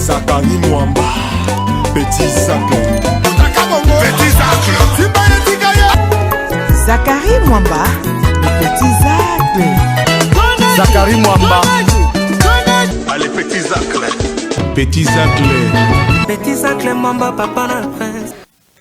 Zakari Mwamba, Petit Zacle. Petit Zacle. Zakari Mwamba, Petit Zacle. Zakari Mwamba. Allez, Petit Zacle. Petit Zacle. Petit Zacle Mwamba, papa na prince.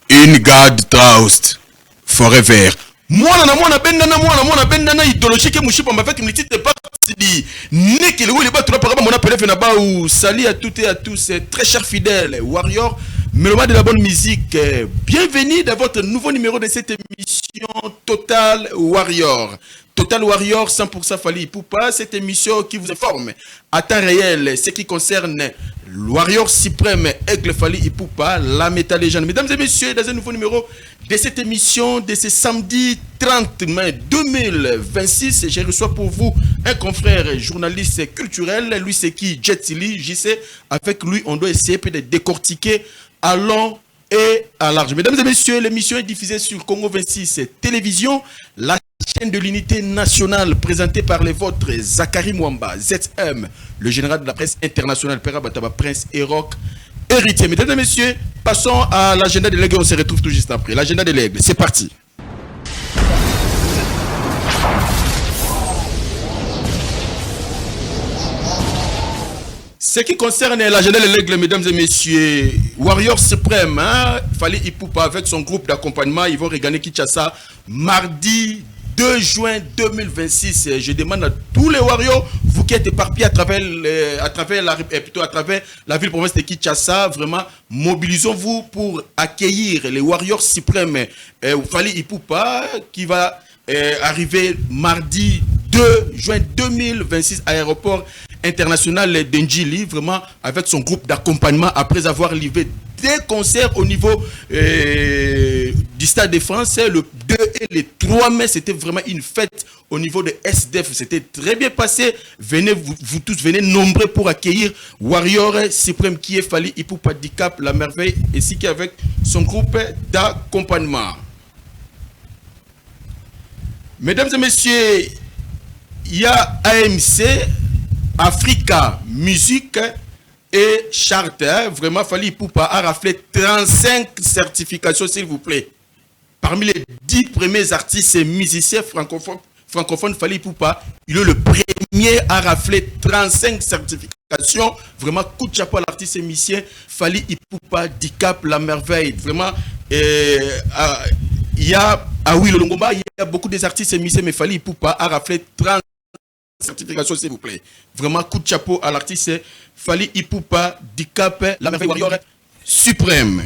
In God trust forever. Mwana bendana idéologie que mouchipa m'a fait que m'litite pas di nekele ou les ba tula paraba mona pelef na ba ou salut à toutes et à tous très chers fidèles warriors mélomane de la bonne musique, bienvenue dans votre nouveau numéro de cette émission Total Warrior. Total Warrior 100% Fally Ipupa, cette émission qui vous informe à temps réel ce qui concerne le Warrior suprême Aigle Fally Ipupa, la métal légende. Mesdames et messieurs, dans un nouveau numéro de cette émission de ce samedi 30 mai 2026, je reçois pour vous un confrère journaliste culturel, lui c'est qui Jetili, JC. Avec lui, on doit essayer de décortiquer à long et à large. Mesdames et messieurs, l'émission est diffusée sur Congo 26 Télévision, la chaîne de l'unité nationale présentée par les vôtres Zakari Mwamba, ZM, le général de la presse internationale, Pera Bataba, Prince et Rock, héritier. Mesdames et messieurs, passons à l'agenda de l'aigle, on se retrouve tout juste après. L'agenda de l'aigle, c'est parti. Ce qui concerne l'agenda de l'aigle, mesdames et messieurs, Warrior Suprême, Fally Ipupa avec son groupe d'accompagnement, ils vont regagner Kinshasa mardi 2 juin 2026. Je demande à tous les Warriors, vous qui êtes éparpillés à travers la ville-province de Kinshasa, vraiment, mobilisons-vous pour accueillir les Warriors Suprêmes Fally Ipupa qui va arriver mardi 2 juin 2026 à l'aéroport international d'Ndjili, vraiment avec son groupe d'accompagnement après avoir livré des concerts au niveau du Stade de France. Le 2 et le 3 mai, c'était vraiment une fête au niveau de SDF. C'était très bien passé. Venez, vous tous, venez nombreux pour accueillir Warrior Suprême qui est Fally Ipupa Dicap, la merveille, ainsi qu'avec son groupe d'accompagnement. Mesdames et messieurs, il y a AMC, Africa Musique et Charter. Vraiment, Fally Ipupa a raflé 35 certifications, s'il vous plaît. Parmi les 10 premiers artistes et musiciens francophones, Fally Ipupa, il est le premier à rafler 35 certifications. Vraiment, coup de chapeau à l'artiste et musicien Fally Ipupa Dicap, la merveille. Vraiment, il y a oui, le Longomba, il y a beaucoup des artistes et musiciens, mais Fally Ipupa a raflé 30 certifications, s'il vous plaît. Vraiment, coup de chapeau à l'artiste Fally Ipupa Dicap, la merveille Warrior Suprême.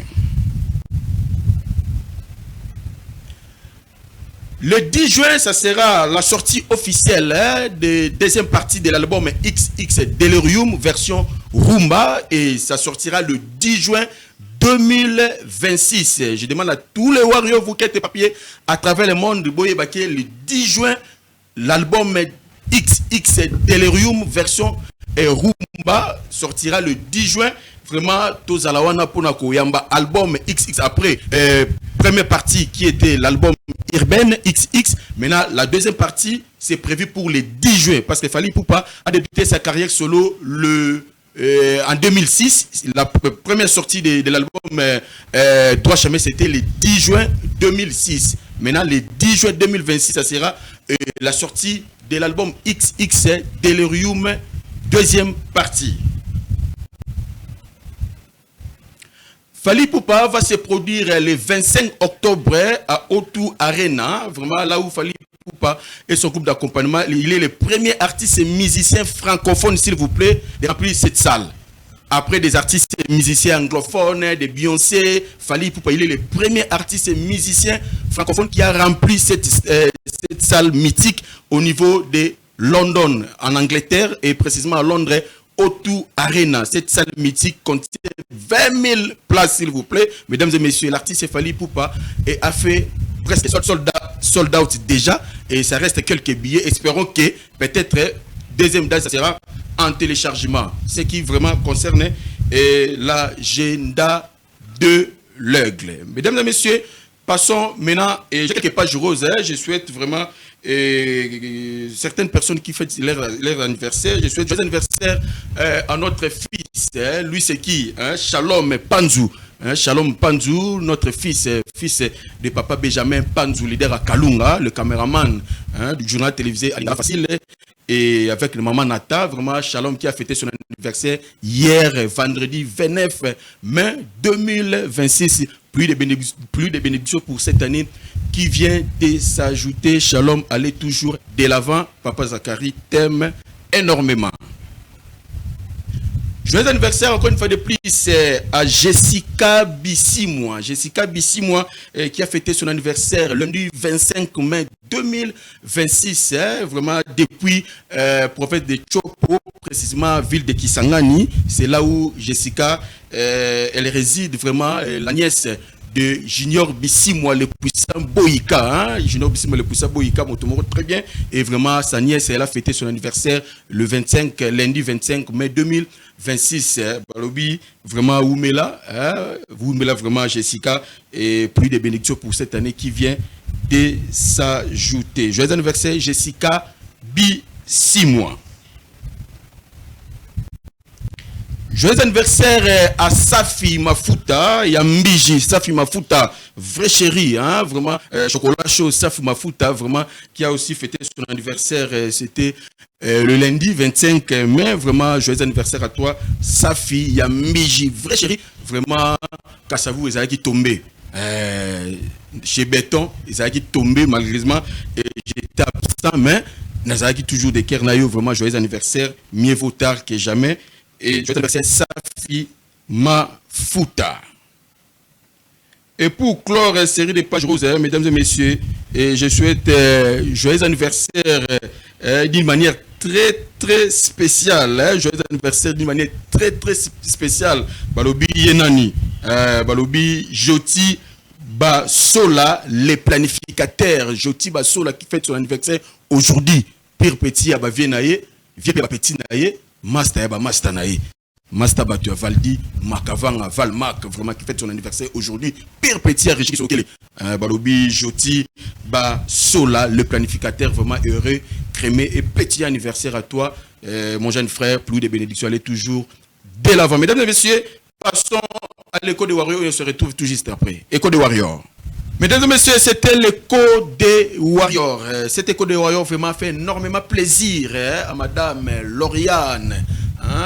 Le 10 juin, ça sera la sortie officielle de deuxième partie de l'album XX Delirium version Rumba, et ça sortira le 10 juin 2026. Je demande à tous les Warriors, vous qui êtes éparpillés à travers le monde, le 10 juin, l'album XX Delirium version Rumba sortira le 10 juin. Vraiment, Tozalawana Ponako Yamba, album XX après première partie qui était l'album Urbaine XX. Maintenant, la deuxième partie, c'est prévu pour le 10 juin parce que Fally Ipupa a débuté sa carrière solo en 2006. La première sortie de l'album Toi Chamé, c'était le 10 juin 2006. Maintenant, le 10 juin 2026, ça sera la sortie de l'album XX Delirium, deuxième partie. Fally Ipupa va se produire le 25 octobre à O2 Arena, vraiment là où Fally Ipupa et son groupe d'accompagnement, il est le premier artiste et musicien francophone, s'il vous plaît, de remplir cette salle. Après des artistes et musiciens anglophones, des Beyoncé, Fally Ipupa, il est le premier artiste et musicien francophone qui a rempli cette salle mythique au niveau de London, en Angleterre, et précisément à Londres, O2 Arena. Cette salle mythique contient 20 000 places, s'il vous plaît. Mesdames et messieurs, l'artiste Fally Ipupa a fait presque sold out déjà, et ça reste quelques billets. Espérons que peut-être deuxième date, ça sera en téléchargement. Ce qui vraiment concerne l'agenda de l'aigle. Mesdames et messieurs, passons maintenant, et j'ai quelques pages roses, je souhaite vraiment certaines personnes qui fêtent leur anniversaire. Je souhaite joyeux anniversaire à notre fils lui c'est qui? Shalom Panzu. Shalom Panzu, notre fils de papa Benjamin Panzu, leader à Kalunga, le caméraman du journal télévisé Alina Facile. Et avec le maman Nata, vraiment Shalom qui a fêté son anniversaire hier, vendredi 29 mai 2026. Plus de bénédictions pour cette année qui vient de s'ajouter. Shalom, allez toujours de l'avant. Papa Zachary t'aime énormément. Joyeux anniversaire encore une fois de plus à Jessica Bissimois. Jessica Bissimois qui a fêté son anniversaire lundi 25 mai 2026. Vraiment depuis prophète de Chopo, précisément ville de Kisangani. C'est là où Jessica, elle réside vraiment, la nièce de Junior Bissimois, le puissant Boïka. Junior Bissimois, le puissant Boïka, très bien. Et vraiment, sa nièce, elle a fêté son anniversaire le lundi 25 mai 2026. Balobi, vraiment, Oumela, vraiment, Jessica, et plus de bénédictions pour cette année qui vient de s'ajouter. Joyeux anniversaire, Jessica Bissimois. Joyeux anniversaire à Safi Mafuta et à Mbiji. Safi Mafuta, vrai chéri, vraiment, chocolat chaud, Safi Mafuta, vraiment, qui a aussi fêté son anniversaire, c'était le lundi 25 mai, vraiment, joyeux anniversaire à toi, Safi, et à Mbiji, vrai chéri, vraiment, Kassavou, ils qui tombé. Chez Béton, ils qui tombé, malheureusement, et j'étais absent, mais, Nazaki toujours des Kernayo, vraiment, joyeux anniversaire, mieux vaut tard que jamais. Et je vais t'adresser Safi Mafuta. Et pour clore une série de pages roses, mesdames et messieurs, et je souhaite joyeux anniversaire d'une manière très spéciale. Joyeux anniversaire d'une manière très spéciale. Balobi Yenani, Balobi Joti Basola, les planificateurs. Joti Basola qui fête son anniversaire aujourd'hui. Pire petit à Bavienaye, vieux petit naye. Master Nae, Master Batu Valdi, Makavanga, Valmak, vraiment qui fête son anniversaire aujourd'hui. Pire petit à Régis Okele, Balobi, Joti, Sola, le planificateur, vraiment heureux, crémé et petit anniversaire à toi, mon jeune frère, plus de bénédictions, allez toujours dès l'avant. Mesdames et messieurs, passons à l'écho des Warriors et on se retrouve tout juste après. Écho des Warriors. Mesdames et messieurs, c'était l'écho des Warriors. Cet écho des Warriors vraiment fait énormément plaisir à madame Lauriane.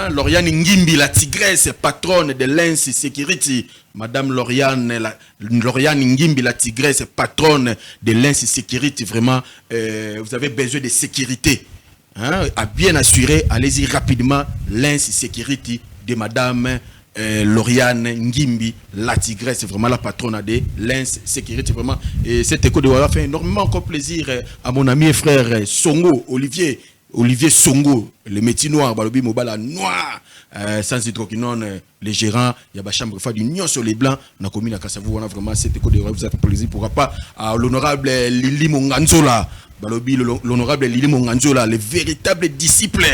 Lauriane Ngimbi, la tigresse, patronne de Lens Security. Madame Lauriane Ngimbi, la tigresse, patronne de Lens Security. Vraiment, vous avez besoin de sécurité. À bien assurer, allez-y rapidement. Lens Security de madame Lauriane Ngimbi, la tigresse, c'est vraiment la patronne de Lens Sécurité, vraiment. Et cet écho de Warrior fait énormément encore plaisir à mon ami et frère Songo, Olivier Songo, le métier noir, Balobi Mobala noir, sans hydroquinone, les gérants, il y a la chambre d'union sur les blancs, on a commis la Kassavou, on a vraiment cet écho de Warrior, vous a fait plaisir, pourquoi pas, à l'honorable Lili Monganzola, Balobi, l'honorable Lili Monganzola, le véritable disciple.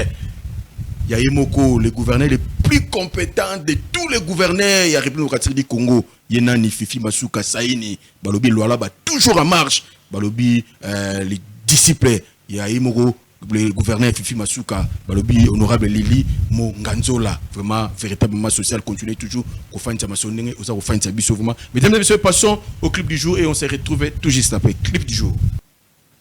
Yayemoko, le gouverneur le plus compétent de tous les gouverneurs, il y a République du Congo, Yenani, Fifi, Masuka, Saini, Balobi, Loala, toujours en marche, Balobi, les disciples, Yayemoko, le gouverneur Fifi Masuka, Balobi, honorable Lili, Monganzola, vraiment, véritablement social, continuez toujours, vraiment. Mesdames et messieurs, passons au clip du jour et on se retrouve tout juste après. Clip du jour.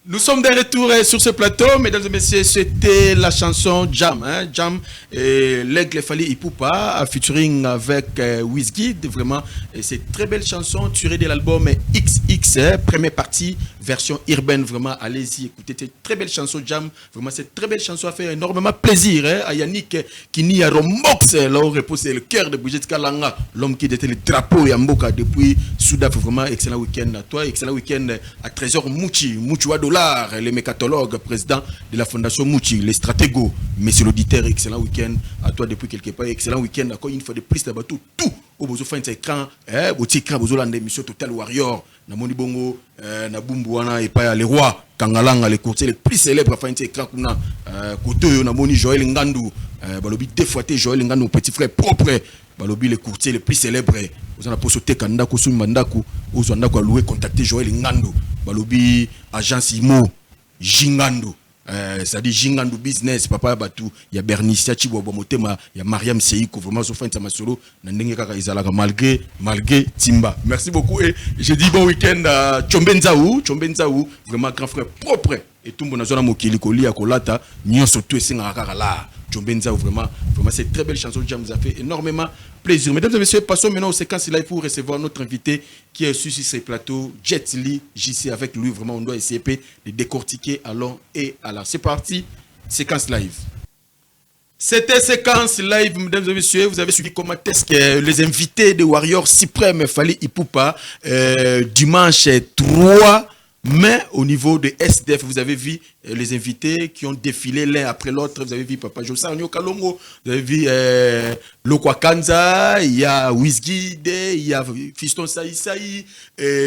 Nous sommes de retour sur ce plateau, mesdames et messieurs, c'était la chanson Jam, Jam, l'aigle Fali Ipupa, featuring avec Wizkid, vraiment, c'est très belle chanson, tirée de l'album XX, première partie, version urbaine, vraiment, allez-y, écoutez, c'est très belle chanson Jam, vraiment, cette très belle chanson a fait énormément plaisir à Yannick Kini à Romox, là où repose le cœur de Brigitte Kalanga, l'homme qui était le drapeau Yamboka depuis Soudaf, vraiment, excellent week-end à toi, excellent week-end à Trésor Mouchi Wadollar, le mécatologue, président de la fondation Mouchi, les stratégo, monsieur l'auditeur, excellent week-end à toi depuis quelque part, excellent week-end encore une fois de plus, d'abord tout, au besoin de faire un écran, au écran, au besoin d'émission Total Warrior, na Moni Bongo, na Bumbuana et pas les rois, Kangalanga, les courtiers les plus célèbres, enfin, un écran, côté, na Moni Joël Ngandou, Balobi défouetté Joël Ngandou, petit frère propre, Balobi les courtiers les plus célèbres, vous en avez posé Kandaku, Soumandaku, vous en avez loué, contacter Joël Ngandou, Balobi agence Imo, Jingando, c'est-à-dire Jingandu Business, papa Batu, il y a Bernicia Chibobo Motema, il y a Mariam Seiko, vraiment, Sofan Tamasolo, malgré Timba. Merci beaucoup et je dis bon week-end à Chombenzaou, vraiment grand frère propre. Et tout le monde a zona mokili koli à kolata, nyon surtout et singa là. Chombenzaou, vraiment, c'est très belle chanson, Jam nous a fait énormément plaisir. Mesdames et messieurs, passons maintenant aux séquences live pour recevoir notre invité qui est sur ce plateau, Jet Li JC. Avec lui, vraiment, on doit essayer de décortiquer à long et à large. C'est parti, séquence live. C'était séquence live, mesdames et messieurs. Vous avez suivi comment est-ce que les invités de Warriors Suprême Fally Ipupa, dimanche 3 mai, au niveau de SDF, vous avez vu les invités qui ont défilé l'un après l'autre. Vous avez vu Papa Josa Kalongo, vous avez vu Lokwa Kanza, il y a Wizkid, il y a Fiston Saï,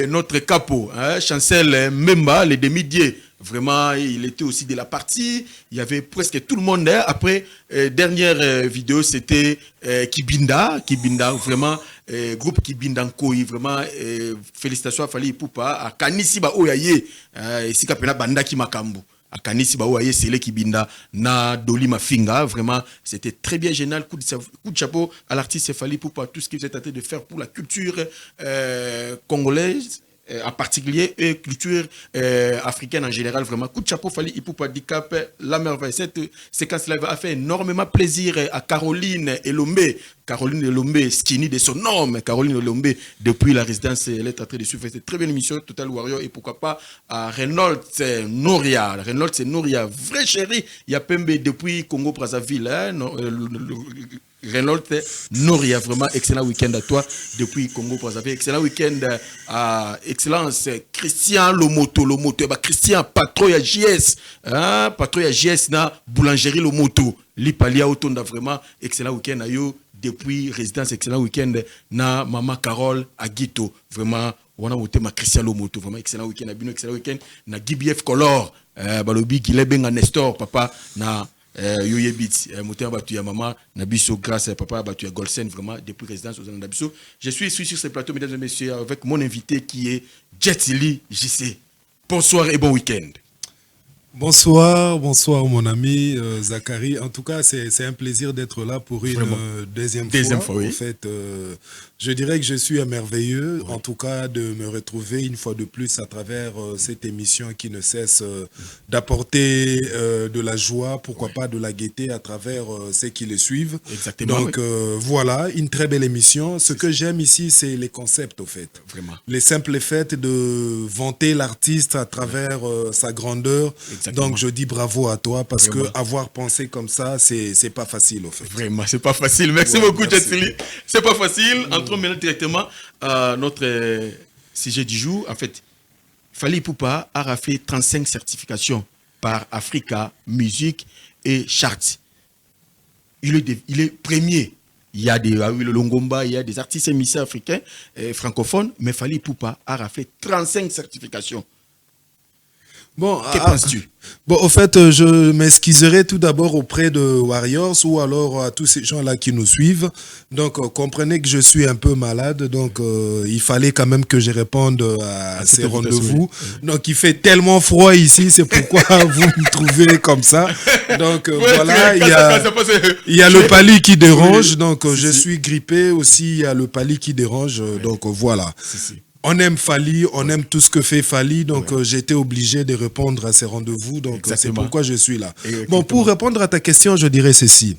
notre capo, Chancel Memba, les demi-dieux. Vraiment, il était aussi de la partie. Il y avait presque tout le monde. Après, dernière vidéo, c'était Kibinda, vraiment, groupe Kibinda Nkoi, vraiment, félicitations à Fally Ipupa, à Kanisi Ba Oyaye, ici Kapena Banda Kimakambu. À Kanisi Ba Oyaye, c'est le Kibinda, na Doli Mafinga, vraiment, c'était très bien génial. Coup de chapeau à l'artiste Fally Ipupa, tout ce qu'il s'est tenté de faire pour la culture congolaise. En particulier et culture africaine en général, vraiment coup de chapeau Fally Ipupa Dicap la merveille. Cette séquence là a fait énormément plaisir à Caroline Elombe, skinny de son nom. Caroline Elombe, depuis la résidence, elle est en train de suivre cette très belle émission Total Warrior. Et pourquoi pas à Renault Noria, vrai chéri, il y a Pembe depuis Congo Brazzaville, Renault Noria, vraiment excellent week-end à toi depuis Congo Brazzaville, excellent week-end à Excellence Christian Lomoto, Christian Patrouille JS, Patrouille JS na boulangerie Lomoto, Lipalia Otonda, vraiment excellent week-end à yo depuis résidence, excellent week-end na Maman Carole Aguito, vraiment on a voté ma Christian Lomoto, vraiment excellent week-end à Bino, excellent week-end na GBF Color, Balobi Gilebenga Nestor, papa na Yoye Beats, Moteur Batu ya Maman, Nabiso grâce à papa Batu ya Golsen, vraiment depuis résidence aux Nabiso. Je suis sur ce plateau, mesdames et messieurs, avec mon invité qui est Jet Li JC. Bonsoir et bon week-end. Bonsoir mon ami Zachary. En tout cas, c'est un plaisir d'être là pour une deuxième fois. Oui. En fait, je dirais que je suis merveilleux, en tout cas, de me retrouver une fois de plus à travers cette émission qui ne cesse d'apporter de la joie, pourquoi pas de la gaieté à travers ceux qui le suivent. Exactement. Donc voilà, une très belle émission. Ce que j'aime ici, c'est les concepts, au fait. Vraiment. Les simples faits de vanter l'artiste à travers sa grandeur. Exactement. Donc je dis bravo à toi parce que avoir pensé comme ça, c'est pas facile, au fait. Vraiment, c'est pas facile. Merci beaucoup, Jet Li. C'est pas facile. Entrons maintenant directement à notre sujet du jour. En fait, Fally Ipupa a raflé 35 certifications par Africa Music et Charts. Il est premier. Il y a des Longomba, il y a des artistes émissaires africains francophones, mais Fally Ipupa a raflé 35 certifications. Bon, que penses-tu? Bon, au fait, je m'excuserai tout d'abord auprès de Warriors ou alors à tous ces gens-là qui nous suivent. Donc, comprenez que je suis un peu malade, donc il fallait quand même que je réponde à ces rendez-vous. Donc, il fait tellement froid ici, c'est pourquoi vous me trouvez comme ça. Donc, voilà, il y a le pali qui dérange, donc je suis grippé aussi, il y a le pali qui dérange, donc voilà. On aime Fally, on aime tout ce que fait Fally, donc j'ai été obligé de répondre à ces rendez-vous, donc c'est pourquoi je suis là. Bon, pour répondre à ta question, je dirais ceci.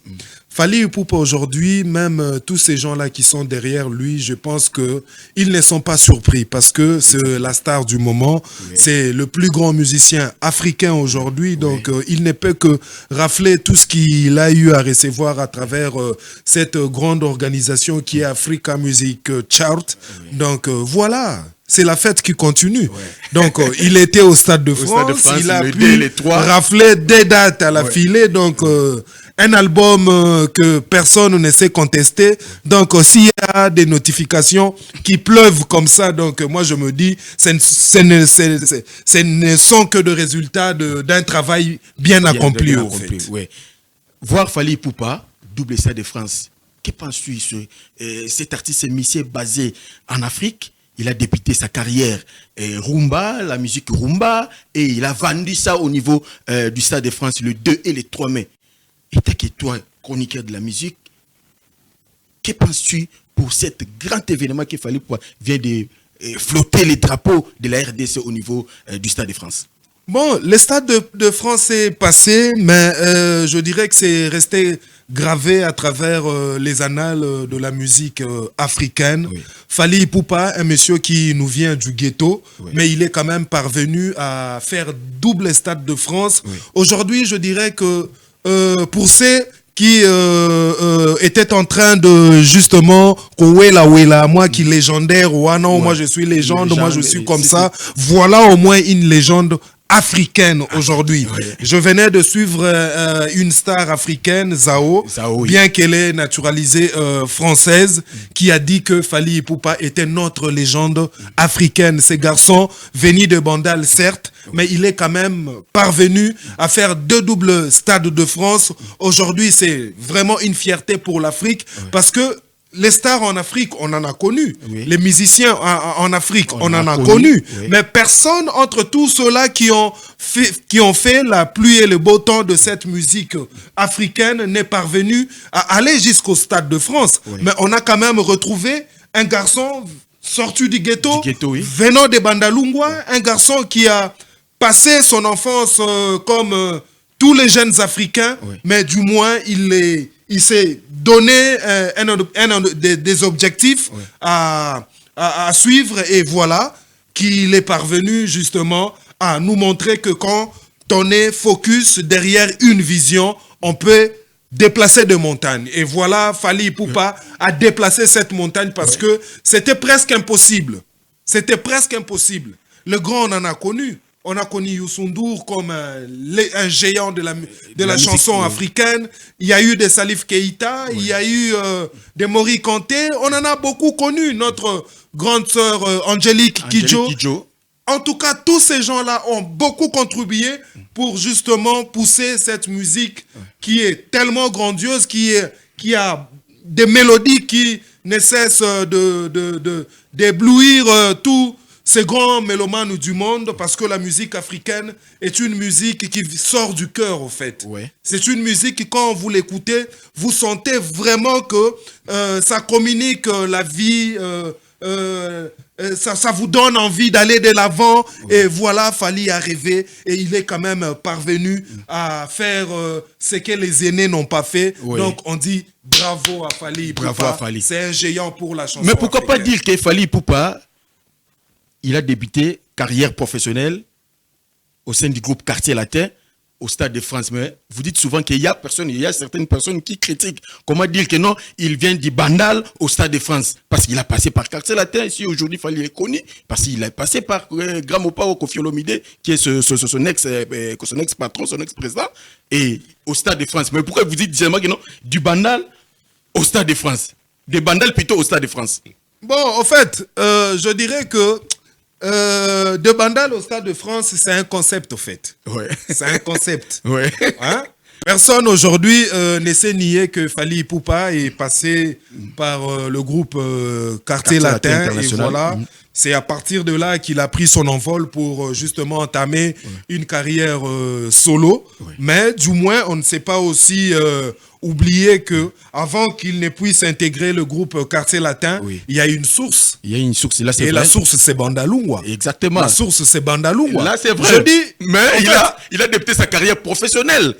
Fally Ipupa aujourd'hui, même tous ces gens-là qui sont derrière lui, je pense qu'ils ne sont pas surpris parce que c'est la star du moment, c'est le plus grand musicien africain aujourd'hui, donc il ne peut que rafler tout ce qu'il a eu à recevoir à travers cette grande organisation qui est Africa Music Chart. Donc voilà. C'est la fête qui continue. Donc, il était au Stade de France, il a pu rafler des dates à la filée. Donc, un album que personne ne sait contester. Donc, s'il y a des notifications qui pleuvent comme ça, donc moi je me dis, ce ne sont que des résultats d'un travail bien accompli. Au fait. Voir Fally Ipupa, double Stade de France, que penses-tu sur cet artiste émissier basé en Afrique? il a débuté sa carrière rumba, la musique rumba, et il a vendu ça au niveau du Stade de France le 2 et le 3 mai. Et que toi, chroniqueur de la musique, que penses-tu pour cet grand événement qu'il fallait pour vient de flotter les drapeaux de la RDC au niveau du Stade de France? Bon, le Stade de France est passé, mais je dirais que c'est resté gravé à travers les annales de la musique africaine. Oui. Fally Ipupa, un monsieur qui nous vient du ghetto, Oui. mais il est quand même parvenu à faire double Stade de France. Oui. Aujourd'hui, je dirais que pour ceux qui étaient en train de justement Wela, moi qui légendaire, ou ah non, moi je suis légende, moi je suis comme ça. Voilà au moins une légende africaine aujourd'hui. Oui. Je venais de suivre une star africaine, Zao, Oui. bien qu'elle est naturalisée française, qui a dit que Fally Ipupa était notre légende africaine. Ce garçon, venu de Bandal, certes, mais il est quand même parvenu à faire 2 doubles stades de France. Aujourd'hui, c'est vraiment une fierté pour l'Afrique, parce que les stars en Afrique, on en a connu. Oui. Les musiciens en Afrique, on en a connu. Oui. Mais personne entre tous ceux-là qui ont fait la pluie et le beau temps de cette musique africaine n'est parvenu à aller jusqu'au Stade de France. Oui. Mais on a quand même retrouvé un garçon sorti du ghetto, Oui. venant de Bandalungwa, un garçon qui a passé son enfance comme tous les jeunes Africains, Oui. mais du moins il s'est donné des objectifs Oui. à suivre, et voilà qu'il est parvenu justement à nous montrer que quand on est focus derrière une vision, on peut déplacer des montagnes. Et voilà, Fally Ipupa a déplacé cette montagne parce que c'était presque impossible. C'était presque impossible. Le grand, on en a connu. On a connu Youssou N'Dour comme un géant de la chanson africaine. Il y a eu des Salif Keïta, il y a eu des Mori Kanté. On en a beaucoup connu. Notre grande sœur Angélique Kidjo. En tout cas, tous ces gens-là ont beaucoup contribué pour justement pousser cette musique qui est tellement grandiose, qui a des mélodies qui ne cessent d'éblouir tous ces grands mélomanes du monde, parce que la musique africaine est une musique qui sort du cœur, au fait. Ouais. C'est une musique qui, quand vous l'écoutez, vous sentez vraiment que ça communique la vie, ça vous donne envie d'aller de l'avant. Et voilà, Fally a rêvé, et il est quand même parvenu à faire ce que les aînés n'ont pas fait. Oui. Donc on dit bravo à Fally Ipupa. Bravo à Fally. C'est un géant pour la chanson Mais pourquoi pas africaine. dire que Fally Ipupa, il a débuté carrière professionnelle au sein du groupe Quartier Latin au Stade de France. Mais vous dites souvent qu'il y a certaines personnes qui critiquent. Comment dire que non, il vient du Bandal au Stade de France parce qu'il a passé par Quartier Latin. Si aujourd'hui Fally est connu, parce qu'il a passé par Grand-Mopao Koffi Olomide, qui est son ex-patron, son ex-président, et au Stade de France. Mais pourquoi vous dites seulement que non, du Bandal au Stade de France, des Bandal plutôt au Stade de France? Bon, en fait, je dirais que de Bandal au Stade de France, c'est un concept, au fait. Ouais. C'est un concept. Ouais. Hein? Personne aujourd'hui ne sait nier que Fally Ipupa est passé par le groupe Quartier Latin. Et International. voilà, c'est à partir de là qu'il a pris son envol pour justement entamer une carrière solo. Mais du moins, on ne sait pas aussi oublier que avant qu'il ne puisse intégrer le groupe Quartier Latin, il y a une source. Il y a une source, là c'est Et vrai. la source, c'est Bandalungwa. Exactement. La source, c'est Bandalungwa. Là c'est vrai. Je dis, mais en il a débuté sa carrière professionnelle.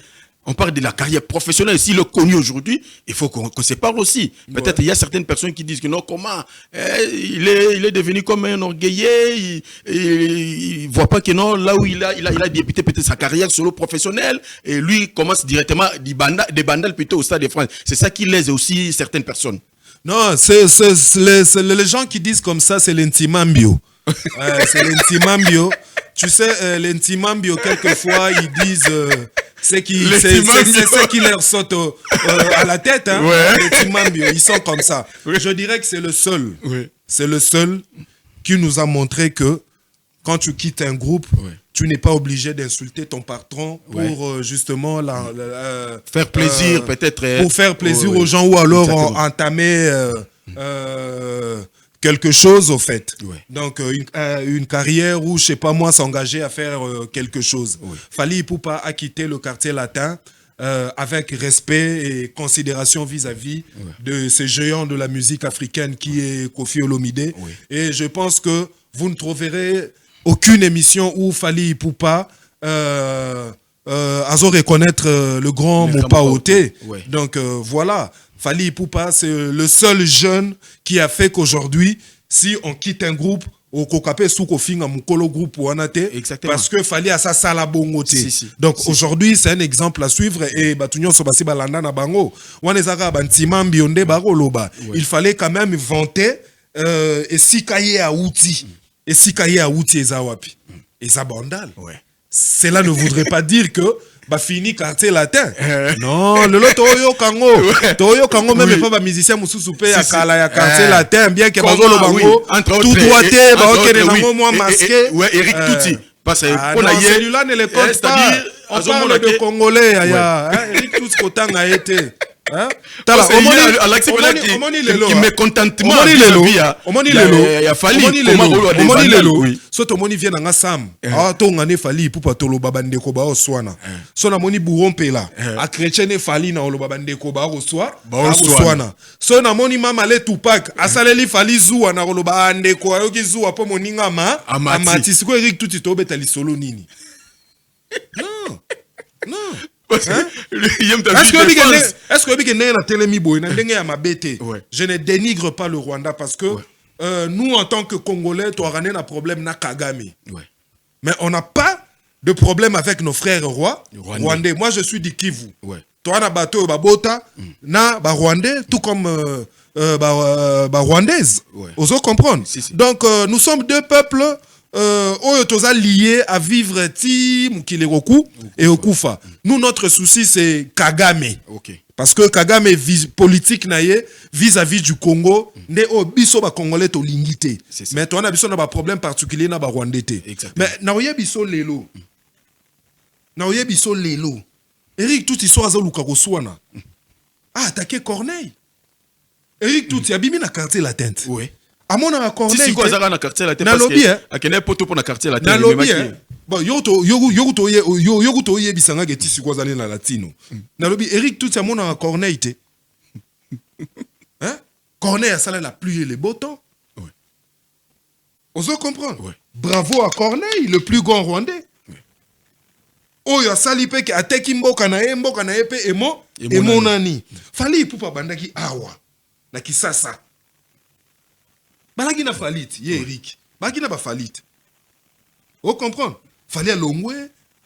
On parle de la carrière professionnelle. S'il est connu aujourd'hui, il faut qu'on se parle aussi. Peut-être il y a certaines personnes qui disent que non, comment il est devenu comme un orgueillé, il voit pas que non, là où il a débuté peut-être sa carrière solo professionnelle, et lui commence directement des bandales plutôt au Stade de France. C'est ça qui lèse aussi certaines personnes. Non, c'est les gens qui disent comme ça, c'est l'intimambio. C'est l'intimambio. Tu sais, l'intimambio, quelquefois, ils disent... c'est ce qui leur saute à la tête. Hein? L'intimambio, ils sont comme ça. Je dirais que c'est le seul. C'est le seul qui nous a montré que quand tu quittes un groupe, tu n'es pas obligé d'insulter ton patron pour justement faire plaisir peut-être. Pour faire plaisir aux gens, ou alors entamer quelque chose au fait. Ouais. Donc une carrière où, je sais pas moi, s'engager à faire quelque chose. Oui. Fally Ipupa a quitté le quartier latin avec respect et considération vis-à-vis de ces géants de la musique africaine qui est Koffi Olomide. Oui. Et je pense que vous ne trouverez aucune émission où Fally Ipupa a reconnaître le grand Mopa Oté. Ouais. Donc voilà, Fally Ipupa, c'est le seul jeune qui a fait qu'aujourd'hui, si on quitte un groupe, au Kokapé sous Kofinga Mukolo groupe ou Anate, parce que Fally a sa sala bongoté. Donc aujourd'hui, c'est un exemple à suivre et Batunyon Sobasi Balanda na bango. Wanezaka Bantima Mbionde Baro Loba. Il fallait quand même vanter et si kaye a outil. Et si kaye a outil ezawapi. Et ça bandal. Ouais. Cela ne voudrait pas dire que bah fini quartier latin. Non, le lot Toyo Kango même pas ba musicien mususu pe ya kala ya quartier latin bien que bazolo bango tout droité ba okene nango moi masqué. Ouais, Eric Touti parce que celui-là ne le compte pas. On parle de Congolais Eric Touti kotanga a été. Hein? Tala, omoni lelo. Qui mécontentement. Omoni lelo. So to moni vient nga sam. Ah to ngane Fally Ipupa tolo babande ko ba oswana. So na moni burompela. A chrétien ne Fally na olo babande ko ba oswana. So na moni mama le Tupac asaleli Fally zuwa na olo babande ko ayoki zuwa po moninga amati siko Eric Touti to betali solo nini. Non. Non. Hein? Est-ce que je ne dénigre pas le Rwanda parce que nous en tant que Congolais tu as un problème na Kagame mais on n'a pas de problème avec nos frères rwandais. Moi je suis du Kivu toi na bateau babota na ba rwandais tout comme rwandaise oso comprendre donc nous sommes deux peuples Oyotoza lié à vivre ti Mukileroku et Okufa. Nous, notre souci, c'est Kagame. Parce que Kagame politique naie vis-à-vis du Congo, ne o biso ba Congolais to lingité. Mais toi, on a biso na ba problème particulier na ba Rwandais. Mais na oye biso lelo. Na oye biso lelo. Eric Touti so azo luka koswana. Ah, attaqué Corneille. Eric Touti abimi na quartier latin. Oui. À mon accord, si quoi ça na quartier latin parce que à quel poto pour na quartier latin. Na lobby bon yogo bisanga ke tisi quoi na latino. Na lobby Eric Touti à mon accord Corneille té. Hein? Corneille a salé la pluie et les beaux temps. Oui. On se comprend. Oui. Bravo à Corneille, le plus grand Rwandais. Oui. Oyo asali pe ke ateki mboka na epe et mon nani. Fally Ipupa bandaki awa na kisasa. Balagi na falit, Eric. Balagi na ba falit. Vous comprenez? Fallait à l'ongwe,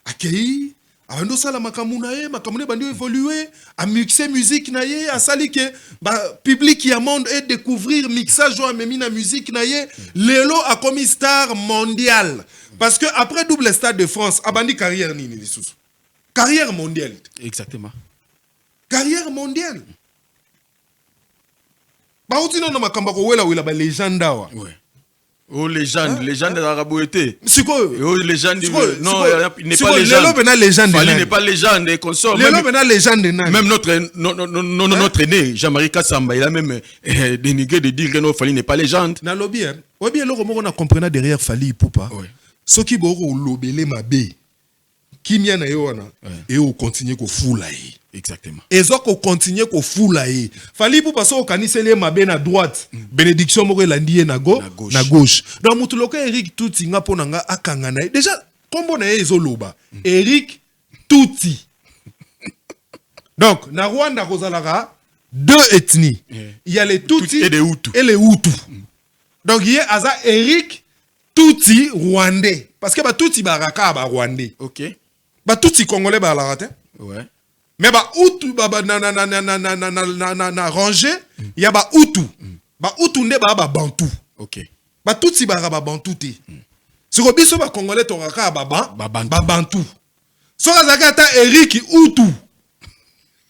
accueillir, à un sala makamunae, makamune bandi évoluer, à mixer musique naie, à sali que public qui a monde et découvrir mixage ou à memina musique naie, Lelo a commis star mondial. Parce que après double stade de France, a bandi carrière ni sous. Carrière mondiale. Exactement. Carrière mondiale. Bah aussi non makamba ko wela ba légende wa. Ouais. Oh légende de l'Arabouété. C'est quoi? Oh légende non, il n'est pas légende. Lelo bena légende. Fally n'est pas légende et consort. Lelo bena légende nan. Même notre aîné Jean-Marie Kassamba, il a même dénigré de dire que non Fally n'est pas légende. Na lobby hein. Ouais bien loro moko na comprendre derrière Fally Ipupa. Ouais. Soki boko lobele mabe. Kimia na yo wana et on continue ko foulaye. Exactement. Et ça qu'on continue qu'on foulaye. Fally Ipupa so kanisele mabe na droite, bénédiction moko landie na gauche. Donc mutuloka Eric Touti nga pona nga akanga na. Déjà kombo na ezoloba. Eric Touti. Donc na Rwanda kozalaka deux ethnies. Il y a les Tutsi et les Hutus. Donc il y a aza Eric Touti rwandais parce que ba Tutsi baraka ba rwandais. OK. Ba Tutsi congolais ba la rate. Ouais. Mais ba Hutu na rangé, il y a ba Hutu. Ba Hutu ne ba Bantu. OK. Ba Tutsi ba Bantu te. Ce que biso ba congolais to raka ba Bantu. So azaka ta Eric Hutu.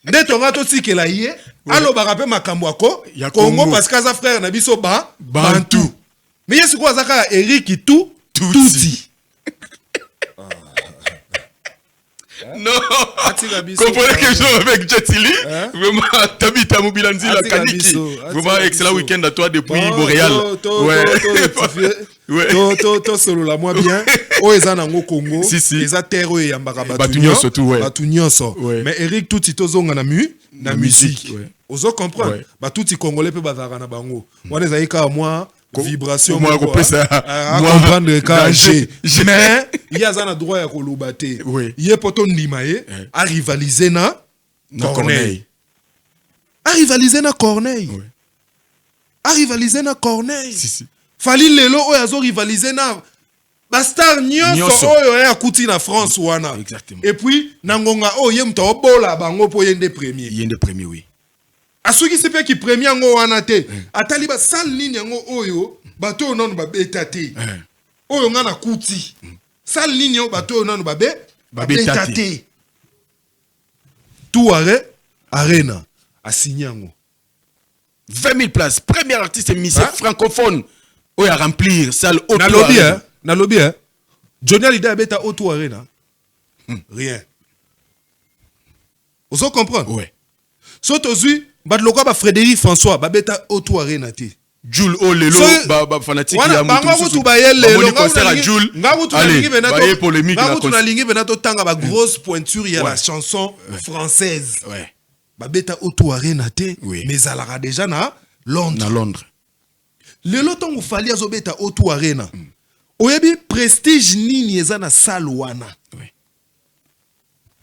Ne to rato tikela yé, allo ba rapé makambo ako Congo parce que sa frère na biso ba Bantu. Mais yesu ko azaka Eric Tutsi. Non. Atika biso. Comprenez que je joue avec Jetili. Hein? Vraiment, Tabita Mobilanzi, la Atika Kaniki. biso, Vraiment, atika excellent biso. week-end à toi depuis Bon, Montréal. Ouais. To solola moi bien. O eza nango Congo. Si. Eza terre oyo yambaka Batu nyonso tout, ouais. Batu nyonso. Ouais. Mais Eric touti tozonga na Na musique. musique, ouais. Ozo comprendre. Ouais. Batuti congolais pe bazaka na bango. Wana ezali ka moi vibration moi, moko, kopesa, à moi, comprendre ka danger. G. Mais il y a un droit ya koloba te. Oui. Ye poto ndima ye a rivaliser na Corneille. A rivaliser na Corneille. Oui. A rivaliser na Corneille. Si. Fali lelo oyo azo rivaliser na bastar nyonso oyo ya kuti na France wana. Exactement. Et puis nangonga oyo ye mto obola bango po yende premier. Yende premier, oui. Asuki sepe ki premier ngo wana te. Atali ba sal ligne ngo oyo bato non ba beta te. Oyo nga na kuti. Sal ligne oyo bato non ba beta te. Touare Arena a signé ngo. 20 000 places. Premier artiste émissé francophone. Où à remplir salle auto. Na lobby hein. Johnny Hallyday beta auto Arena. Rien. Vous en comprenez? Ouais. Sauf aujourd'hui, badloko ba Frédéric François ba beta auto Arena te. Jules Olelo ba fanatique ya mutu. Wana bango tu ba yele lo concert à Jules. Allez, ba polémique na concert. Na lingi benato tanga ba grosse pointure ya la chanson française. Ouais. Ba beta auto Arena te, Oui. mais alara déjà na Londres. Na Londres. Lelo tongo fali azo beta auto Arena. Oyebi prestige nini eza na salle wana. Oui.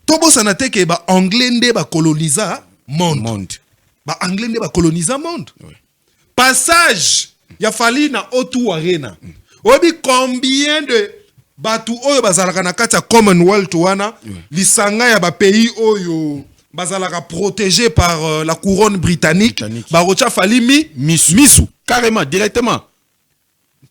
Tobo sanate ba anglais nde ba colonisa monde. Ba anglais nde ba colonisa monde. Oui. Passage ya fali na auto Arena. Oyebi combien de batu oyo bazalaka na kati ya Commonwealth wana lisanga ya ba pays oyo bazalaka protégé par la couronne britannique. Barocha fali misu. Carrément, directement.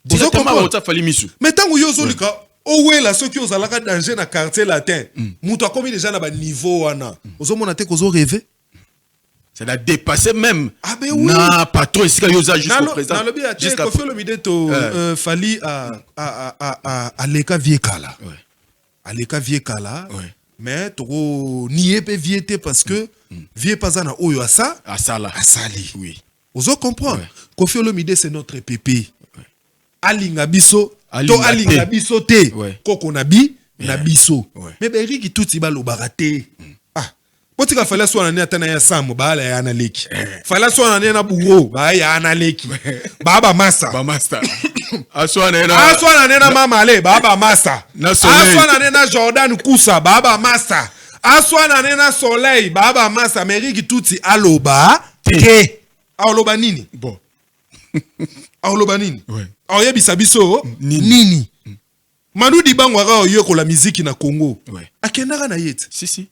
Directement, Barocha fali misu. Mais tant que yozo lika, owe la ceux qui ont zalaka danger na quartier latin. Mouto a commis déjà na ba niveau wana. Ozo monate kozo rêver. Ça a dépassé même. Ah ben oui. Na patron ici yoza jusqu'au présent. Na lobi a te Kofi Olomide to fali à leka viekala. Ouais. À leka viekala. Ouais. Mais toko nié pe viété parce que vie pas na oyo asa Asala. asali. Oui. Ozo comprendre. Ouais. Kofi Olomide c'est notre pépé. Alinga biso Alinga to alinga te. biso te. Ouais. Koko na biso. Ouais. Mais ben riki tuti ba lobaraté. Ah. Potika fala so na atana ya sam ba la ya na leki. Fala so na bureau ba ya na leki. Baba massa. Ba master. Aswa na Aswa na mama ale baba massa. Na soleil. Aswa na Jordan Kusa baba massa. Aswa na soleil baba massa. Mais riki tuti aloba te. Aloba nini? Bon. Aloba nini? Ouais. Oyebisa biso nini? Manu Dibango yeko la musique na Congo. Ouais. Akendaka na yete. Si.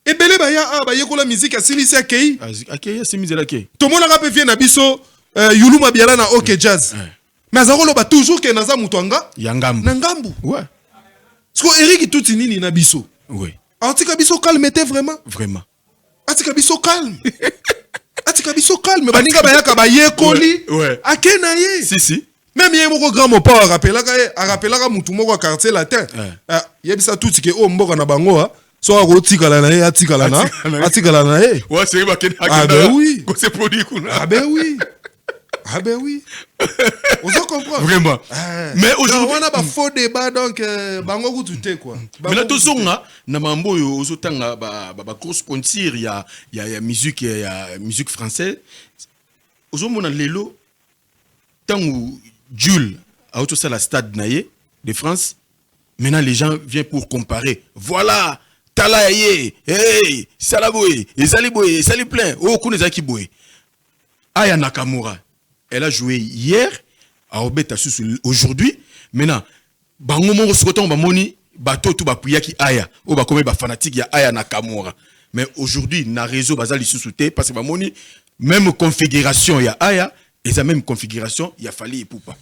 Ebele ba yeko la musique asilisi akei. Akei simizela ke. Tomona ka pe vie na biso Yulu Mabiala na OK Jazz. Mais azakolo ba toujours ke naza mutwanga Yangambu. na ngambu. Ouais. Sko Eric tuti nini na biso? Oui. Atika biso calme te vraiment. Vraiment. Atika biso calme. Atika biso calme. Baninga bayaka ba yekoli. Ouais. Akena ye. Si. Même yé moko grand mopa rappelaka mutu moko quartier latin. Yebisa tuti ke o mboka na bango ha. So ako tikala na ye atikala na ye. Ouais, c'est ba ken. Ah ben oui. Ko se produit kuna. Ah ben oui. Ah ben oui. On se comprend. Vraiment. Mais aujourd'hui on a pas faux débat donc bango kutu quoi. Mais là tozonga na mambo yo ozotanga ba grosse pontir ya musique française. Ozomona lelo tangu Jules a auto ça la stade naie de France. Maintenant les gens viennent pour comparer. Voilà, Talaye, hey, Salaboy, Ezaliboy, Sali plein. Oh, Kunezaki boy. Aya Nakamura, elle a joué hier à Obeta aujourd'hui. Maintenant, bango mo sokoton ba moni bato tout ba puyaki Aya, o ba komé ba fanatique ya Aya Nakamura. Mais aujourd'hui na réseau bazali sous-souté parce que ba moni même configuration ya Aya, et la même configuration, il a fallu et poupa.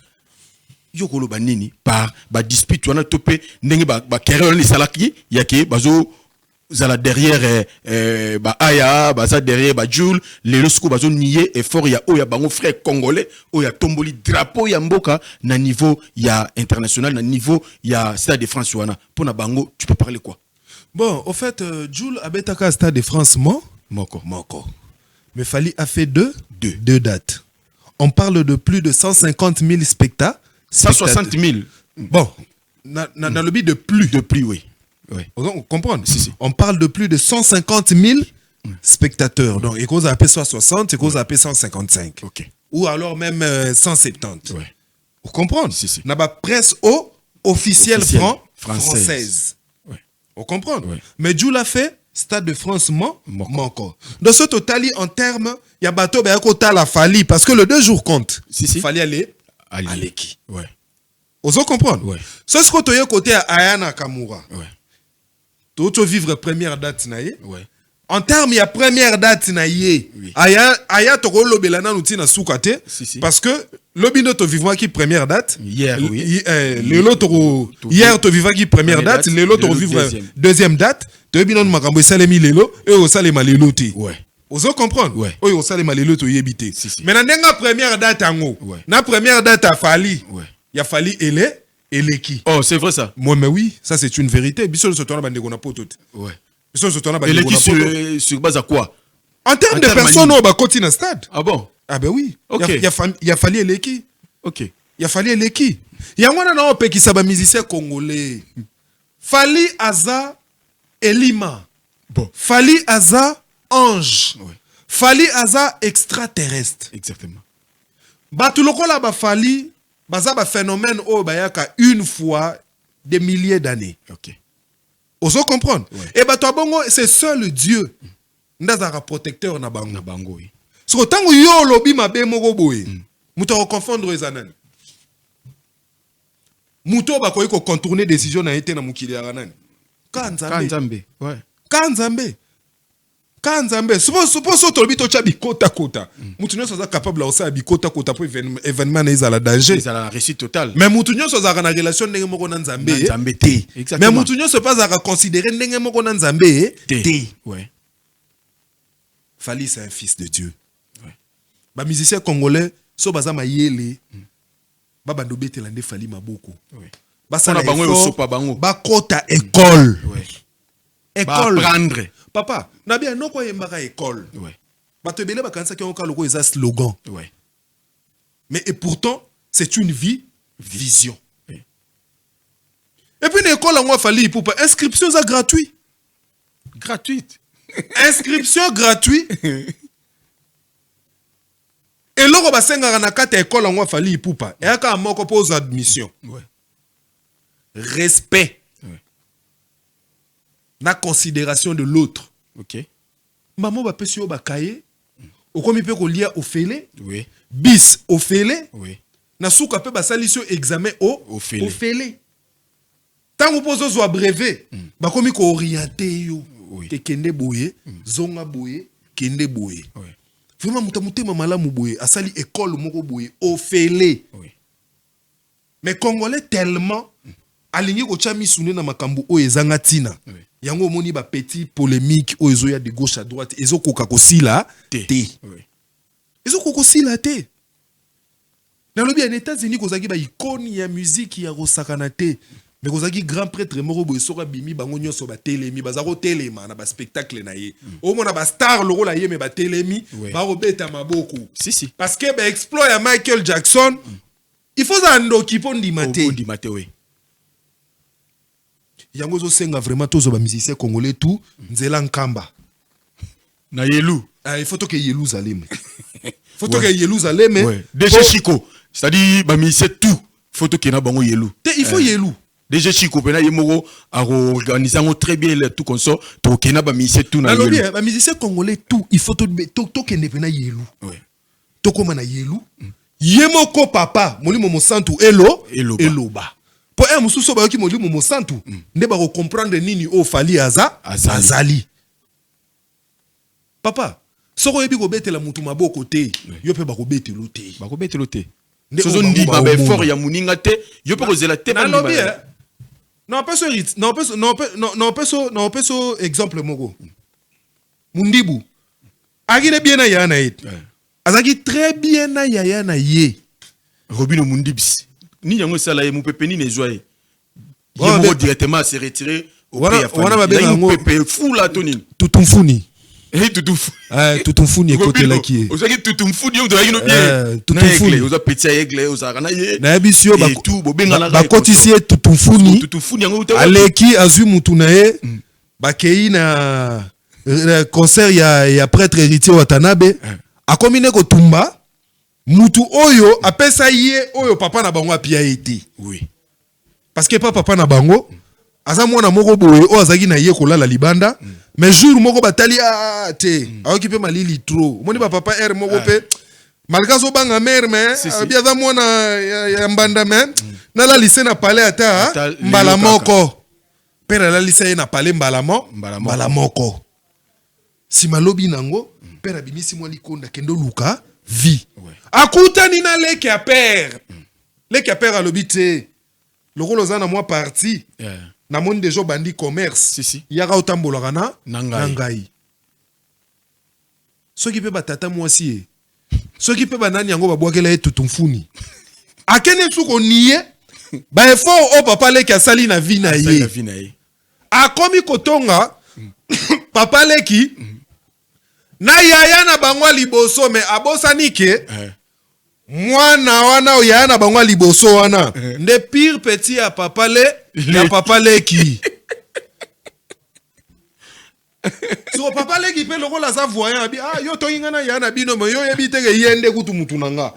Yokolo banini par ba dispute wana topé ndenge ba carrière ni salaki yake bazo zala derrière ba Aya baza derrière ba Jules les losco bazo nier effort ya oya bango frère congolais oya tomboli drapeau ya mboka na niveau ya international na niveau ya Stade de France wana pona bango tu peux parler quoi? Bon, au fait, Jules Abetaka Stade de France Moko. Mais Fali a fait deux dates. On parle de plus de 150 000 spectateurs. 160 000. Bon, dans le but de plus. De plus, oui. On comprend. Si. On parle de plus de 150 000 spectateurs. Donc, et qu'on a appelé 160, et qu'on a appelé 155. Ok. Ou alors même 170. Ouais. Vous comprenez? Si. N'a pas presse officielle française. Ouais. Vous comprenez? Ouais. Mais Jules a fait Stade de France Moko. Dans ce total, en termes, il y a bateau la Fali parce que le 2 jours compte. Si. Fali aller à Ali. l'équipe. Ouais. Vous comprenez? Ouais. C'est ce que tu as côté à Ayana Kamura. Ouais. Tu vivre première date naïe. Ouais. En termes, il y a première date naïe. Oui. Aya toko lobelana nous tina soukate. Si. Parce que lobino to vivant qui première date. Hier, oui. Lelo toko hier to vivant qui première date. Lelo to vivre deuxième date. To bino makambo salemi lelo et au salema lelo ti. Ouais. Vous comprenez? Ouais. Oui, au salema lelo to yebité. Si. Mais na ndenga première date ango. Ouais. Na première date a Fali. Ouais. Il y a Fali et qui. Oh, c'est vrai ça. Moi mais oui, ça c'est une vérité. Bissol se tourne bande gona poto. Ouais. Bissol se tourne bande Et gona l'équipe poto. sur base à quoi? En termes de personnes au Bakoti dans le stade. Ah bon? Ah ben oui. Ok. Il y a fallu Eleki. Ok. Il y a fallu Eleki. Il y a un autre pays qui s'appelle musicien congolais. Fali Aza Elima. Bon. Fali Aza Ange. Ouais. Fali Aza extraterrestre. Exactement. Batuloko la ba Fali baza ba phénomène au bayaka une fois des milliers d'années. Ok. Oso comprendre? Ouais. Et bato bongo c'est seul Dieu. Ndazara protecteur na bango. Na bango, oui. So tango yo lobi mabe moko boye. Muto ko confondre ezanani. Muto ba ko contourner décision na été na mukili ya nani. Kanzambe. Ouais. Kanzambe. Suppose to lobi to cha bikota kota. Mutu nyo soza capable osa bikota kota pour événement na izala danger. C'est la réussite totale. Mais mutu nyo soza na relation ndenge moko na Nzambe. Nzambe te. Mais Exactement. mutu nyo se pas à considérer ndenge moko na Nzambe te. Ouais. Fali c'est un fils de Dieu. Ouais. Ba musicien congolais so baza mayele. Ba bandobete lande Fali maboko. Ouais. Basala bango effort, yosopa bango. bakota école. Ouais. École. Apprendre. Papa, na bien noko yembaka école. Ouais. Bato ebele bakanisa ki onka loko eza slogan. Ouais. Mais et pourtant, c'est une vision. Oui. Et puis l'école en Fali pour pas inscription ça gratuit. Gratuite. Inscription gratuit. Et loko basenga na kata école en Fali pour pas. Et aka moko pose admission. Ouais. Respect. Ouais. La considération de l'autre. Ok. Maman va pesi yo bakaye. Okomi pe ko lia ofele. Oui. Bis ofele. Oui. Na souka pe basali so examen Ofele. ofele. Tango pozo zo brevet. Bakomi ko orienter yo. Oui. Te kende boye, zonga boye, kende boye. Oui. Vraiment mutama malamu boye, asali école moko boye ofele. Oui. Mais congolais tellement alingi ko chami sune na makambu o ezanga tina. Oui. Yango moni ba petit polémique o ezo ya de gauche à droite, ezo koka ko sila te. Oui. Ezo koko sila te. Na lobi en États-Unis kozaki ba icône ya musique ya kosakana te. Mais kozaki grand prêtre moko boye soka bimi bango nyonso ba telemi bazako telema na ba spectacle na ye. O mona ba star loko la ye me ba telemi Oui. ba robeta maboko. Si. Parce que ba exploit ya Michael Jackson, il faut ça ndoki po ndima te. On dit maté, oui. Yango zo senga vraiment tozo ba musicien congolais tout nzela nkamba. Na yelu. Ah, il faut que Jérusalem. Il faut que Jérusalem. Ouais. Déjà Chico. C'est-à-dire, bah, mais c'est tout. Faut que na bango yelu. Il faut Yelu. Déjà Chico, pena yemoko a organisé très bien le tout comme ça. To kena ba mi c'est tout na Alors yelu. bien, ba musicien congolais tout, il faut to que ne pena Yelu. Ouais. To koma na Yelu. Yemoko papa, molimo mo santu eloba. Po e mususo ba yoki molimo mo santu, nde ba comprendre nini o Fali azali. Papa, soko yebi ko betela mutu maboko te, yo pe ba ko betelo te. Ba ko betelo te. Nde Sozo o ndi bango ba ba fort ya muninga te, yo pe ko zela te Na ba lobi non pas so exemple moko. Mundibu. Agine bien na yana it. Azaki très bien na yaya na ye. Robino Mundibs. Ni yango sala ye mu pepe ni ne joie. Ouais, Yemo directement se retirer wana babenga yango pepe fou la tonine. tutumfuni. Tutumfuni. Tutumfuni ekotelaki. Ozaki tutumfuni yo tozaki no bien. Tutumfuni. Oza petit aigle oza kana ye. Na bisio ba bakotisi tutumfuni. Tutumfuni yango uta. Aleki azwi mutu na ye. Bakei na concert ya prêtre héritier Watanabe. Akomine kotumba. Mutu oyo apesa ye oyo papa na bango apia ete. Oui. Parce que papa na bango aza mwana moko boye o azaki na ye kolala libanda mais jour moko batali te aokipe malili trop moni papa er moko pe malgré so banga mère mais bien za mwana ya mbanda mais na la lycée na palais ata mbala moko père la lycée na palais mbala moko si malobi nango père abimisi mwa likonda kendo luka vie akutani na leke ya père alobi te lokolo za na mwa parti na monde déjà bandi commerce yaka otambolaka na ngai soki pe batata mwasi soki pe banani yango babwakela ye tutumfuni akene suko niye ba effort o papa leki asali na vie na ye akomi kotonga papa leki na yaya na bangwa liboso me abosani ke mwana wana oya na bangwa liboso wana nde pire petit ya papa leki so papa leki pe lokola za voyant abi yo toyinga na ya na bino me yo yebi teke yende kutu mutu nanga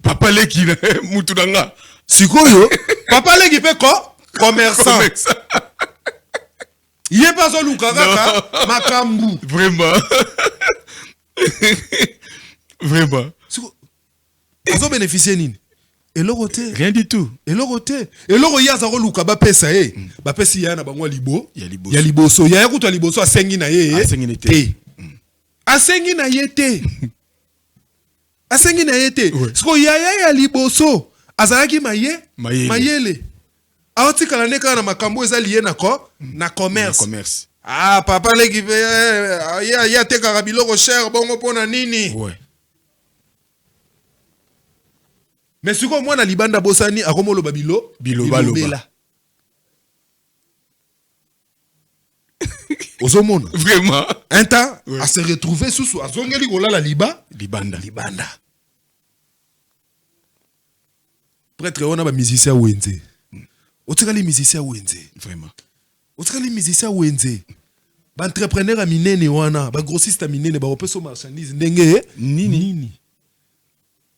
papa leki mutu nanga sikoyo papa leki pe commerçant ye pas oluka kaka makambu vraiment vraiment ozo bénéficier nini eloko te rien du tout eloko te eloko ya za koluka bapesa ye bapesi ya na bango ya liboso ya kutu liboso asengi na ye te asengi na ye te siko ya liboso azalaki mayele aotikala ne kaka na makambo eza liye na commerce papa leki pe ya tekaka biloko cher bongo mpona nini mais siko mwana libanda bosani akomoloba bilobela ozomona vraiment un temps a se retrouver susu azongeli kolala libanda prêtre wana ba musicien wenze otikali musicien wenze vraiment otikali musicien wenze ba entrepreneur a minene wana ba grossiste a minene ba opeso marchandise ndenge nini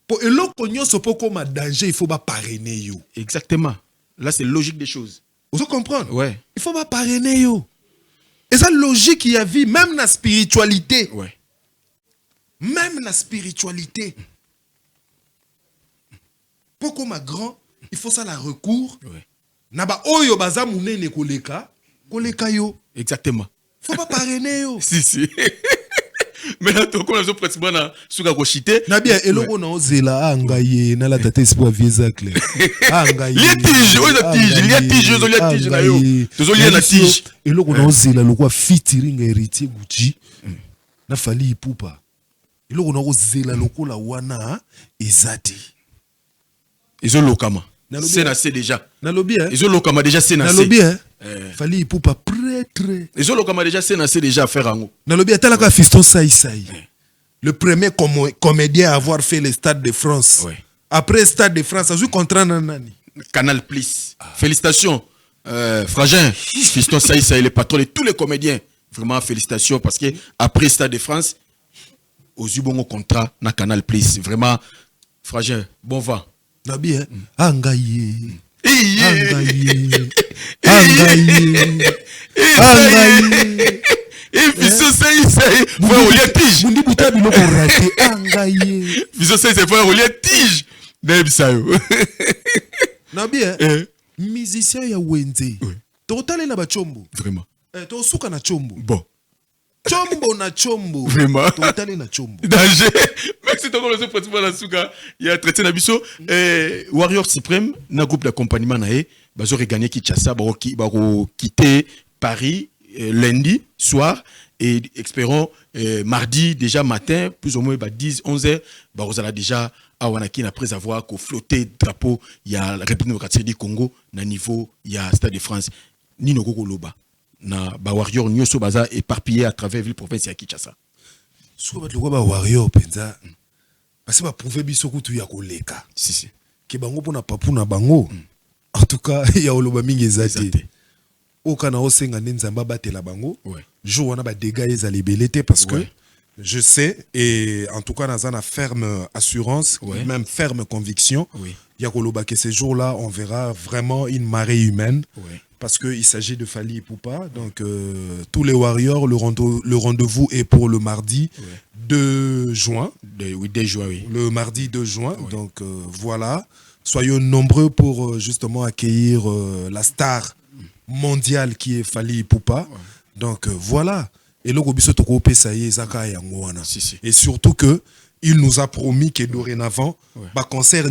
po eloko nyonso po koma danger il faut ba parrainer yo exactement là c'est logique des choses vous comprenez ouais il faut ba parrainer yo et ça logique y a vie même na spiritualité même na spiritualité pour koma grand il faut ça la recours na ba oyo baza munene koleka yo exactement faut pas parrainer yo si mais là to ko zo pratiquement na suka ko chité na bien eloko na ozela ngaye na la tata espoir viezacle ngaye tige na yo tozo lia na tige eloko na ozela lokwa featuring héritier Gucci na Fally Ipupa eloko na ozela lokola wana ezati ezo lokama c'est na c'est déjà nalobi ezo lokama déjà c'est na nalobi Fally Ipupa prêtre ezo lokama déjà c'est na c'est déjà faire ango nalobi atalaka Fiston Saïsaï le premier comédien à avoir fait le Stade de France après Stade de France a eu contrat nani Canal Plus félicitations Frangin Fiston Saïsaï le patron de tous les comédiens vraiment félicitations parce que après Stade de France aux eu bon contrat na Canal Plus vraiment Frangin bon vent nabi angaye Fiston Saïsaï frère Olivier Tige mundi buta biloko raté angaye Fiston Saïsaï frère Olivier Tige Debisayo nabi musicien ya wenze totale na ba chombo vraiment to suka na chombo bon chombo na chombo vraiment totale na chombo danger merci to ko zo pratiquement la suka ya traité na biso Warrior Supreme na groupe d'accompagnement na e bazo regagner Kinshasa ba quitter Paris lundi soir et espérons mardi déjà matin plus ou moins 10 11 heures vous allez déjà à Wanakin après avoir flotté drapeau il y a la République démocratique du Congo na niveau il y a Stade de France ni no Loba na ba warrior nyoso baza éparpillé à travers ville province ya Kinshasa so ba ba warrior penza parce que ba prouver biso kutu ya koleka si ke bango pona papu na bango en tout cas ya oloba mingi ezate okana osenga nzamba batela bango jour wana ba dégâts ezali belete parce que je sais et en tout cas dans une ferme assurance même ferme conviction ya koloba que ces jours-là on verra vraiment une marée humaine parce qu'il s'agit de Fally Ipupa. Donc, tous les Warriors, le rendez-vous est pour le mardi 2 juin. Le mardi 2 juin. Donc, voilà. Soyons nombreux pour justement accueillir la star mondiale qui est Fally Ipupa. Donc, voilà. Et le et surtout que il nous a promis que dorénavant, concert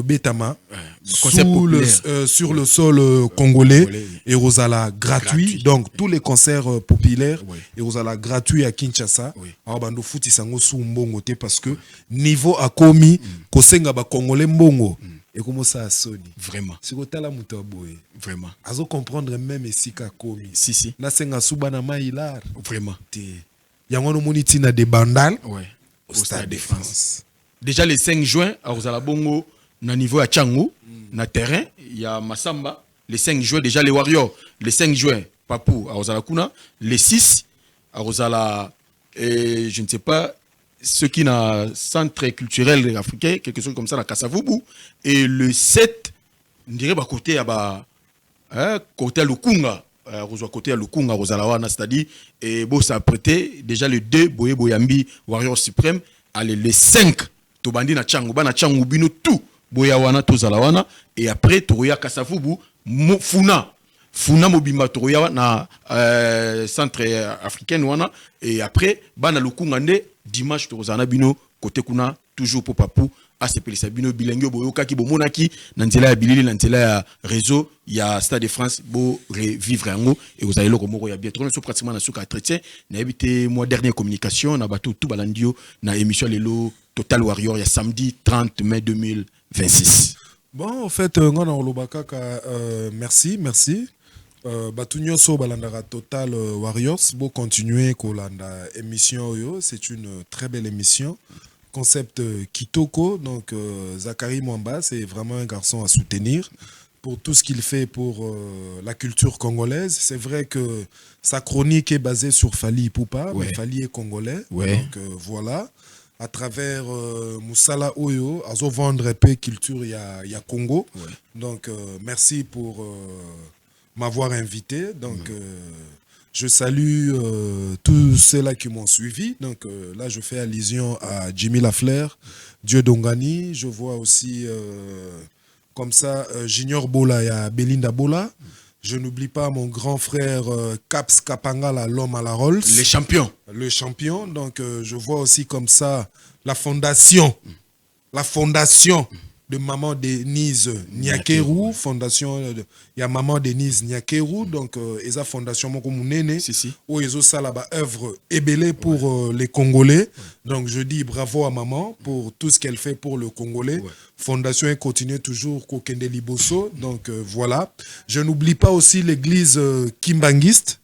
Betama sur le sol congolais et Rosala gratuit. Donc tous les concerts populaires et Rosala gratuit à Kinshasa. Bando futi sango sou mbongo te parce que niveau a komi kosenga ba congolais mbongo et comment ça a sonné. Vraiment. C'est que tala muto boy. Vraiment. Azo comprendre même ici ka komi. Si. Na senga subana mailar. Vraiment. Yangono moniti na de bandal. Au Stade de France. Déjà le 5 juin, à Bongo, na niveau à Tchangou, na terrain, il y a Massamba. Le 5 juin, déjà les Warriors. Le 5 juin, Papou, à Rosala Kuna. Le 6, à Rosala, je ne sais pas, ce qui n'a centre culturel africain, quelque chose comme ça, à Kasavubu. Et le 7, on dirait, côté à côté à Lukunga. Côté à Lukunga, Rosalawana, c'est-à-dire, et bon, ça a prêté déjà le 2, Boye Boyambi, Warrior Suprême, allez, le 5, Tobandi na Tchangou, Bana Tchangou, Bino, tout, Boyawana, Tozalawana, et après, Toroya Kasavubu, Funa Mobimba, Toroya, na centre africain, wana, et après, Bana Lukunga, dimanche, Torozana, Bino, côté Kuna, toujours pour Papou, ACP Sabino Bilengyo Boyoka ki bomonaki nanzela ya bilili nanzela ya réseau ya Stade de France bo revivre yango et vous allez le komoko ya bien trop pratiquement na suka entretien na habité mois dernière communication na bato tout balandio na émission lelo Total Warrior ya samedi 30 mai 2026. Bon en fait ngona olobaka merci Batunyo so balandara Total Warriors bo continuer kolanda émission yo, c'est une très belle émission. Concept Kitoko, donc Zachary Mwamba, c'est vraiment un garçon à soutenir pour tout ce qu'il fait pour la culture congolaise. C'est vrai que sa chronique est basée sur Fally Ipupa, mais Fally est congolais. Donc voilà, à travers Moussala Oyo, à vendre un peu culture, il y a Congo. Donc merci pour m'avoir invité. Donc je salue tous ceux-là qui m'ont suivi. Donc là, je fais allusion à Jimmy Lafleur, Dieu Dongani. Je vois aussi comme ça Junior Bola et Belinda Bola. Je n'oublie pas mon grand frère Caps Kapangala, l'homme à la Rolls. Les champions. Le champion. Donc je vois aussi comme ça la fondation. La fondation de Maman Denise Nyakeru, fondation il y a Maman Denise Nyakeru, donc esa fondation moko munene où ils ont ça là-bas œuvre ébélée pour les Congolais. Donc je dis bravo à Maman pour tout ce qu'elle fait pour le Congolais. Fondation et continue toujours Kokende Liboso. Donc voilà. Je n'oublie pas aussi l'église Kimbanguiste.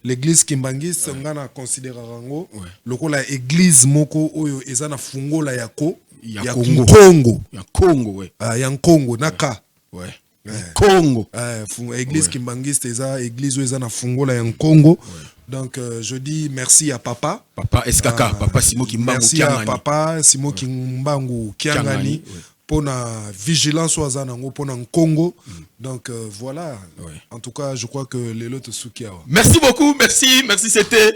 L'église Kimbanguiste, ngana considère rango. Lokola église moko oyo ezana fungo la yako. Ya Congo. Ya Congo, ya Congo, naka. Congo. Église Kimbangiste, église où ils ont fungola ya Congo. Donc je dis merci à papa. Papa SKK, papa Simo Kimbangu Kiangani. Merci à papa Simo Kimbangu Kiangani. Pour la vigilance pour le Congo. Donc voilà. En tout cas, je crois que les lots Soukia. Merci beaucoup, merci. C'était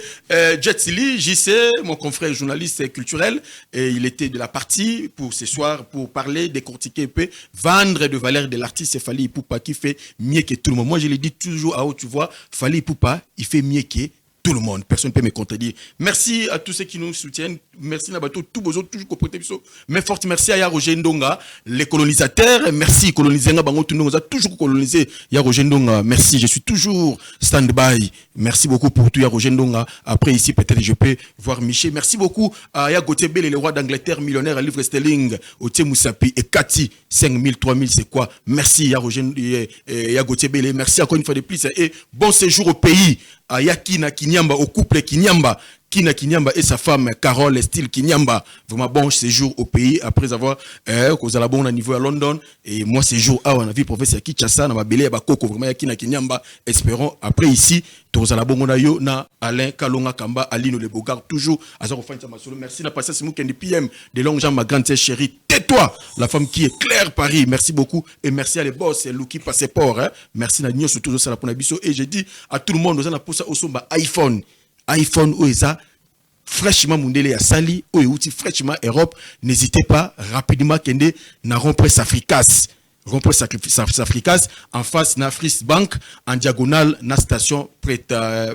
Jet Silly, JC, mon confrère journaliste culturel. Et il était de la partie pour ce soir pour parler, décortiquer, vendre de valeur de l'artiste Fally Ipupa qui fait mieux que tout le monde. Moi, je le dis toujours à haut, tu vois, Fally Ipupa, il fait mieux que tout le monde. Personne ne peut me contredire. Merci à tous ceux qui nous soutiennent. Merci à tout besoin, toujours comporter. Mais fort merci à Roger Ndonga, les colonisateurs. Merci, colonisés. Nous a toujours colonisé. Roger Ndonga, merci. Je suis toujours stand-by. Merci beaucoup pour tout, Roger Ndonga. Après, ici, peut-être, je peux voir Michel. Merci beaucoup à Gauthier Bell, le roi d'Angleterre, millionnaire à livre sterling, Otie Moussapi et Cathy, 5000, 3000, c'est quoi? Merci, Gauthier Bell. Merci encore une fois de plus. Et bon séjour au pays. À Yakina Kinyamba, au couple Kinyamba. Kina Kinyamba et sa femme Carole Style Kinyamba. Vraiment bon séjour au pays après avoir causé la bonne niveau à London. Et moi, séjour à on a vu professeur Kichassa, na mabélé à Bakoko. Vraiment Yakina Kinyamba. Espérons après ici, tous à la bonne yo na Alain Kalonga Kamba, Aline Le Bogard, toujours à Zaro Fan Samasolo. Merci na passé Simou Kendi PM de longue jambe, ma grande sœur chérie. Tais-toi, la femme qui est Claire Paris. Merci beaucoup. Et merci à les boss, Luki Passeport. Merci na Nyo, surtout ça la Ponabiso. Et je dis à tout le monde, nous allons pour ça au somba iPhone où est ça fraîchement mundele ya sali ou outil fraîchement Europe, n'hésitez pas rapidement kende na Rompresse Africas en face na Fris Bank en diagonale na station Preta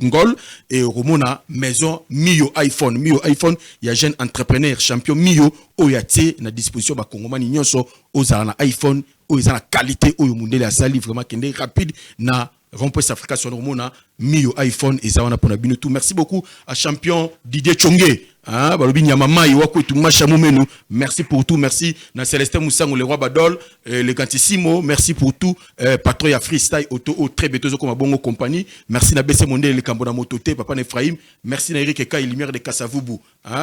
Ngol et Romona maison Mio iPhone il y a jeune entrepreneur champion Mio oyate na disposition ba kongomani nyonso ozala na iPhone oyeza qualité oyo mundele ya sali vraiment kende rapide na Rompresse Africa sur Romona Mio iPhone et Zawana pour Nabino tout. Merci beaucoup à champion Didier Chongé. Balobi Nyamama Iwako tout Machamomenu. Merci pour tout. Merci na Célestin Moussango le roi Badol, le Gantissimo. Merci pour tout. Patron ya freestyle auto très betozo comme bongo compagnie. Merci na BC Monde le Kambona Mototé papa Ephraim. Merci na Eric Eka Lumière de Kasavubu.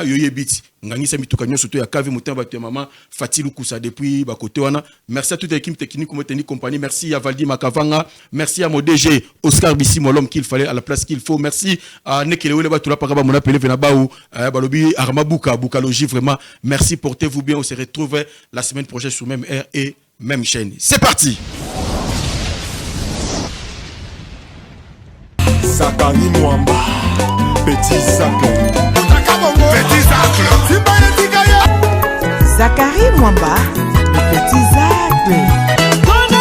Yoye Bit. Ngani sa mitukanyo surtout ya Kavi Mutemba tu maman Fatilou Kousa depuis ba côté wana. Merci à toute l'équipe technique comme technique compagnie. Merci à Valdi Makavanga. Merci à mon DG Oscar Bissimo l'homme qu'il fallait à la place qu'il faut. Merci à Nekelewele Batula Paraba mon appelé Venabaou Balobi Armabuka Bukalogi vraiment. Merci, portez-vous bien. On se retrouve la semaine prochaine sur même air et même chaîne. C'est parti. Sakari Mwamba, Petit Zacle. Zakari Mwamba, le Petit Zacle.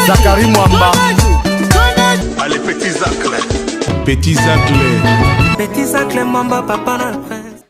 Sakari Mwamba. Allez, Petit Zacle. Petit Zacle. Petit Zacle Mwamba, papa.